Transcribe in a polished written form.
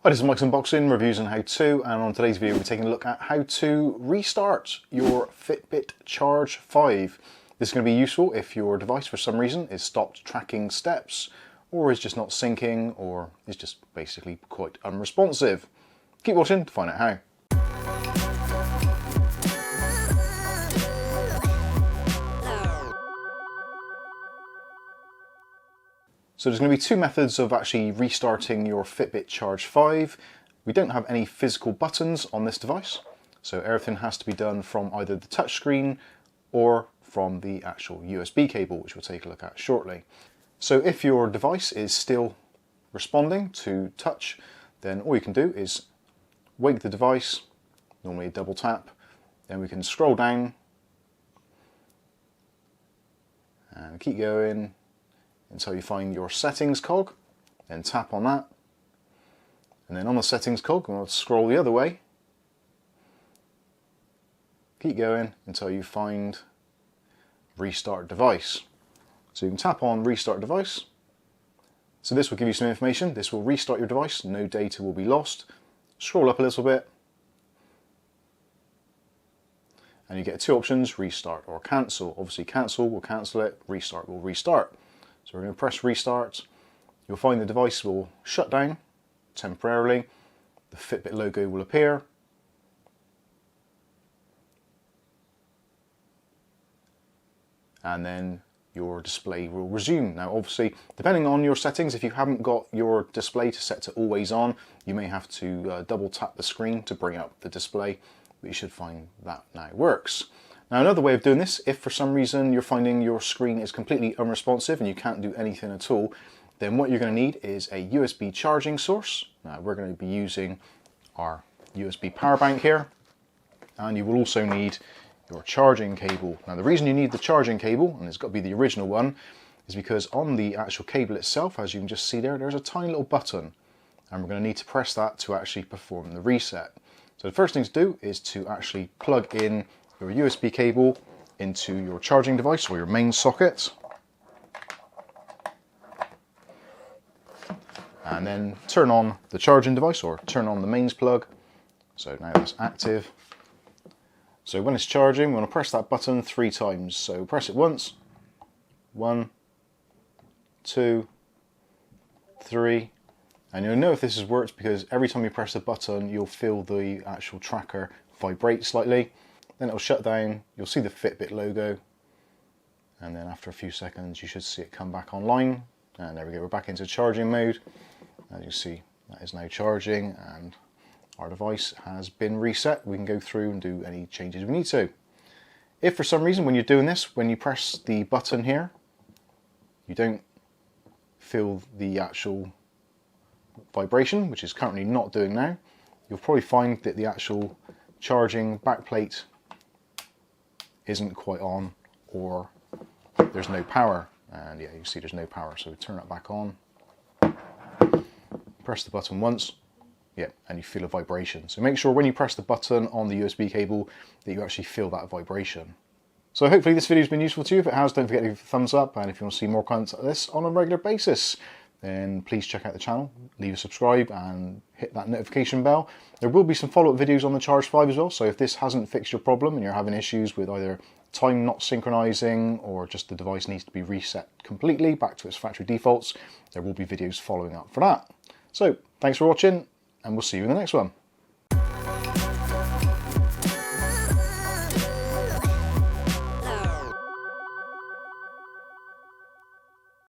Hi, this is Mike's Unboxing, Reviews and How To, and on today's video we're taking a look at how to restart your Fitbit Charge 5. This is going to be useful if your device for some reason is stopped tracking steps, or is just not syncing, or is just basically quite unresponsive. Keep watching to find out how. So there's going to be two methods of actually restarting your Fitbit Charge 5. We don't have any physical buttons on this device, so everything has to be done from either the touchscreen or from the actual USB cable, which we'll take a look at shortly. So if your device is still responding to touch, then all you can do is wake the device, normally a double tap, then we can scroll down and keep going until you find your settings cog, then tap on that, and then on the settings cog we'll scroll the other way, keep going until you find restart device. So you can tap on restart device. So this will give you some information. This will restart your device, no data will be lost. Scroll up a little bit and you get two options, restart or cancel. Obviously cancel will cancel it, restart will restart. So we're going to press restart. You'll find the device will shut down temporarily. The Fitbit logo will appear. And then your display will resume. Now obviously, depending on your settings, if you haven't got your display to set to always on, you may have to double tap the screen to bring up the display, but you should find that now works. Now another way of doing this, if for some reason you're finding your screen is completely unresponsive and you can't do anything at all, then what you're going to need is a USB charging source. Now we're going to be using our USB power bank here, and you will also need your charging cable. Now the reason you need the charging cable, and it's got to be the original one, is because on the actual cable itself, as you can just see there, there's a tiny little button, and we're going to need to press that to actually perform the reset. So the first thing to do is to actually plug in your USB cable into your charging device or your main socket, and then turn on the charging device or turn on the mains plug. So now that's active. So when it's charging, we're going to press that button 3 times. So press it once, 1, 2, 3, and you'll know if this has worked because every time you press the button you'll feel the actual tracker vibrate slightly. Then it'll shut down, you'll see the Fitbit logo, and then after a few seconds you should see it come back online. And there we go, we're back into charging mode. As you see, that is now charging and our device has been reset. We can go through and do any changes we need to. If for some reason when you're doing this, when you press the button here, you don't feel the actual vibration, which is currently not doing now, you'll probably find that the actual charging backplate isn't quite on, or there's no power. And yeah, you see there's no power, so turn that back on, press the button once, yeah, and you feel a vibration. So make sure when you press the button on the USB cable that you actually feel that vibration. So hopefully this video has been useful to you. If it has, don't forget to give it a thumbs up, and if you want to see more content like this on a regular basis, then please check out the channel, leave a subscribe and hit that notification bell. There will be some follow-up videos on the Charge 5 as well, so if this hasn't fixed your problem and you're having issues with either time not synchronizing or just the device needs to be reset completely back to its factory defaults, there will be videos following up for that. So thanks for watching, and we'll see you in the next one.